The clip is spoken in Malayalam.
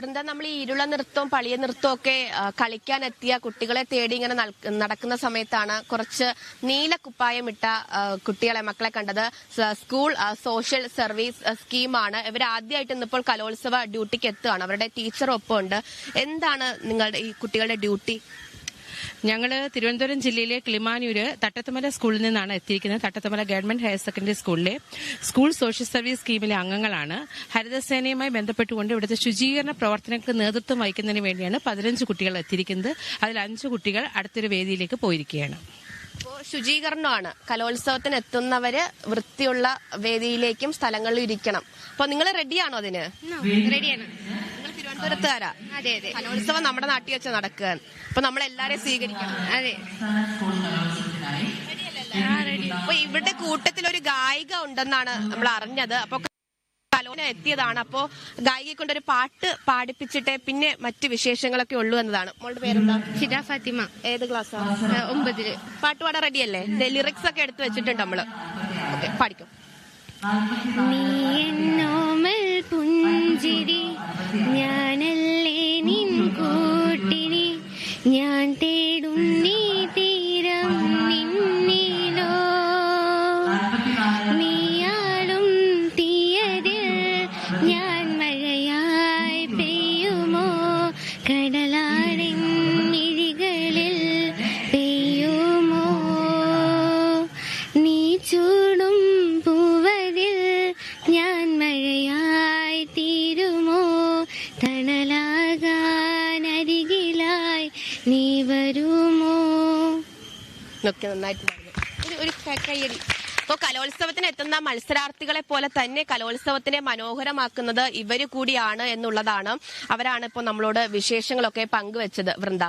വൃന്ദ, നമ്മൾ ഈ ഇരുള നൃത്തവും പളിയ നൃത്തവും ഒക്കെ കളിക്കാനെത്തിയ കുട്ടികളെ തേടി ഇങ്ങനെ നടക്കുന്ന സമയത്താണ് കുറച്ച് നീല കുപ്പായം ഇട്ട മക്കളെ കണ്ടത്. സ്കൂൾ സോഷ്യൽ സർവീസ് സ്കീമാണ്. ഇവർ ആദ്യമായിട്ട് ഇന്നിപ്പോൾ കലോത്സവ ഡ്യൂട്ടിക്ക് എത്തുകയാണ്. അവരുടെ ടീച്ചറൊപ്പം ഉണ്ട്. എന്താണ് നിങ്ങളുടെ ഈ കുട്ടികളുടെ ഡ്യൂട്ടി? ഞങ്ങൾ തിരുവനന്തപുരം ജില്ലയിലെ കിളിമാനൂര് തട്ടത്തുമല സ്കൂളിൽ നിന്നാണ് എത്തിയിരിക്കുന്നത്. തട്ടത്തുമല ഗവൺമെന്റ് ഹയർ സെക്കൻഡറി സ്കൂളിലെ സ്കൂൾ സോഷ്യൽ സർവീസ് സ്കീമിലെ അംഗങ്ങളാണ്. ഹരിതസേനയുമായി ബന്ധപ്പെട്ടുകൊണ്ട് ഇവിടുത്തെ ശുചീകരണ പ്രവർത്തനങ്ങൾക്ക് നേതൃത്വം വഹിക്കുന്നതിന് വേണ്ടിയാണ് 15 കുട്ടികൾ എത്തിയിരിക്കുന്നത്. അതിൽ 5 കുട്ടികൾ അടുത്തൊരു വേദിയിലേക്ക് പോയിരിക്കുകയാണ്. ശുചീകരണമാണ്. കലോത്സവത്തിന് എത്തുന്നവര് വൃത്തിയുള്ള വേദിയിലേക്കും സ്ഥലങ്ങളിലും ഇരിക്കണം. അപ്പൊ നിങ്ങൾ റെഡിയാണോ അതിന്? റെഡിയാണ്. തിരുവനന്തപുരത്തുകാരാ? അതെ അതെ. കലോത്സവം നമ്മുടെ നാട്ടിൽ വെച്ച് നടക്കുക. അപ്പൊ നമ്മൾ എല്ലാരെയും സ്വീകരിക്കണം. അതെ. അപ്പൊ ഇവിടെ കൂട്ടത്തിൽ ഒരു ഗായിക ഉണ്ടെന്നാണ് നമ്മൾ അറിഞ്ഞത്. അപ്പൊ കലോന എത്തിയതാണ്. അപ്പോ ഗായികയെ കൊണ്ടൊരു പാട്ട് പാടിപ്പിച്ചിട്ട് പിന്നെ മറ്റു വിശേഷങ്ങളൊക്കെ ഉള്ളൂ എന്നതാണ്. മോളുടെ പേരെന്താ? ഷിത ഫാത്തിമ. ഏത് ക്ലാസ്സാ? 9. പാട്ട് പാടാൻ റെഡിയല്ലേ? ലിറിക്സ് ഒക്കെ എടുത്തു വെച്ചിട്ടുണ്ട് നമ്മള്. പാടിക്കും. നീ എന്നോമൽ പുഞ്ചിരി, ഞാനല്ലേ നിൻ കൂട്ടിനി, ഞാൻ തേടും നീ തീരം നിന്നിലോ, നീയാളും തീയതിൽ ഞാൻ മഴയായി പെയ്യുമോ, കടലാടിൻ മിഴികളിൽ പെയ്യുമോ, നീ ചൂടും പൂവതിൽ ഞാൻ മഴയായി തീരുമോ, തണലാകാൻ അരികിലായി നീ വരുമോ. നന്നായിട്ട് ഒരു കയ്യടി. അപ്പോൾ കലോത്സവത്തിന് എത്തുന്ന മത്സരാർത്ഥികളെ പോലെ തന്നെ കലോത്സവത്തിനെ മനോഹരമാക്കുന്നത് ഇവര് കൂടിയാണ് എന്നുള്ളതാണ്. അവരാണ് ഇപ്പോൾ നമ്മളോട് വിശേഷങ്ങളൊക്കെ പങ്കുവെച്ചത്. വൃന്ദ.